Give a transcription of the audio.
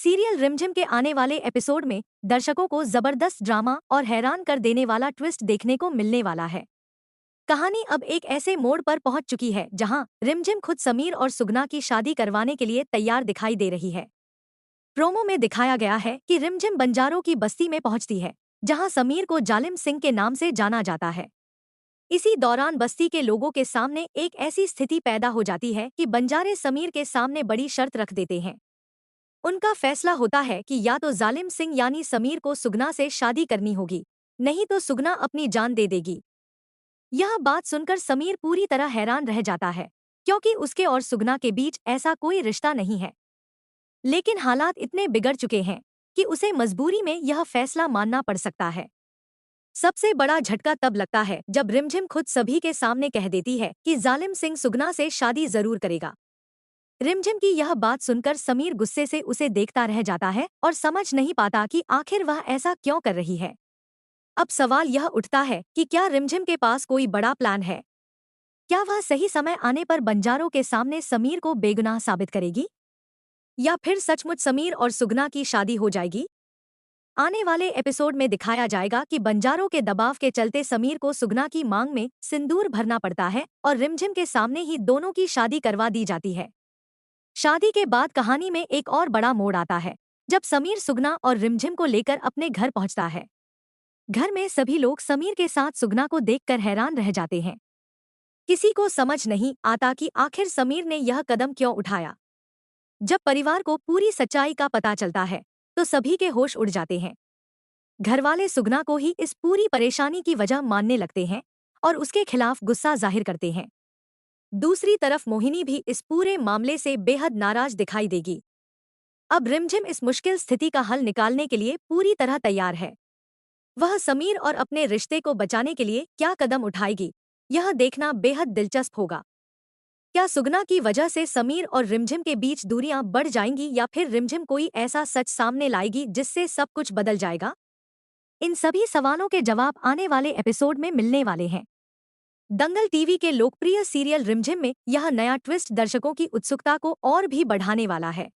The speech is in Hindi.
सीरियल रिमझिम के आने वाले एपिसोड में दर्शकों को जबरदस्त ड्रामा और हैरान कर देने वाला ट्विस्ट देखने को मिलने वाला है। कहानी अब एक ऐसे मोड़ पर पहुंच चुकी है जहां रिमझिम खुद समीर और सुगना की शादी करवाने के लिए तैयार दिखाई दे रही है। प्रोमो में दिखाया गया है कि रिमझिम बंजारों की बस्ती में पहुंचती है, जहां समीर को जालिम सिंह के नाम से जाना जाता है। इसी दौरान बस्ती के लोगों के सामने एक ऐसी स्थिति पैदा हो जाती है कि बंजारे समीर के सामने बड़ी शर्त रख देते हैं। उनका फैसला होता है कि या तो जालिम सिंह यानी समीर को सुगना से शादी करनी होगी, नहीं तो सुगना अपनी जान दे देगी। यह बात सुनकर समीर पूरी तरह हैरान रह जाता है, क्योंकि उसके और सुगना के बीच ऐसा कोई रिश्ता नहीं है। लेकिन हालात इतने बिगड़ चुके हैं कि उसे मजबूरी में यह फैसला मानना पड़ सकता है। सबसे बड़ा झटका तब लगता है जब रिमझिम खुद सभी के सामने कह देती है कि जालिम सिंह सुगना से शादी जरूर करेगा। रिमझिम की यह बात सुनकर समीर गुस्से से उसे देखता रह जाता है और समझ नहीं पाता कि आखिर वह ऐसा क्यों कर रही है। अब सवाल यह उठता है कि क्या रिमझिम के पास कोई बड़ा प्लान है? क्या वह सही समय आने पर बंजारों के सामने समीर को बेगुनाह साबित करेगी, या फिर सचमुच समीर और सुगना की शादी हो जाएगी? आने वाले एपिसोड में दिखाया जाएगा कि बंजारों के दबाव के चलते समीर को सुगना की मांग में सिंदूर भरना पड़ता है और रिमझिम के सामने ही दोनों की शादी करवा दी जाती है। शादी के बाद कहानी में एक और बड़ा मोड़ आता है, जब समीर सुगना और रिमझिम को लेकर अपने घर पहुंचता है। घर में सभी लोग समीर के साथ सुगना को देखकर हैरान रह जाते हैं। किसी को समझ नहीं आता कि आखिर समीर ने यह कदम क्यों उठाया। जब परिवार को पूरी सच्चाई का पता चलता है तो सभी के होश उड़ जाते हैं। घरवाले सुगना को ही इस पूरी परेशानी की वजह मानने लगते हैं और उसके खिलाफ गुस्सा जाहिर करते हैं। दूसरी तरफ मोहिनी भी इस पूरे मामले से बेहद नाराज दिखाई देगी। अब रिमझिम इस मुश्किल स्थिति का हल निकालने के लिए पूरी तरह तैयार है। वह समीर और अपने रिश्ते को बचाने के लिए क्या कदम उठाएगी, यह देखना बेहद दिलचस्प होगा। क्या सुगना की वजह से समीर और रिमझिम के बीच दूरियां बढ़ जाएंगी, या फिर रिमझिम कोई ऐसा सच सामने लाएगी जिससे सब कुछ बदल जाएगा? इन सभी सवालों के जवाब आने वाले एपिसोड में मिलने वाले हैं। दंगल टीवी के लोकप्रिय सीरियल रिमझिम में यह नया ट्विस्ट दर्शकों की उत्सुकता को और भी बढ़ाने वाला है।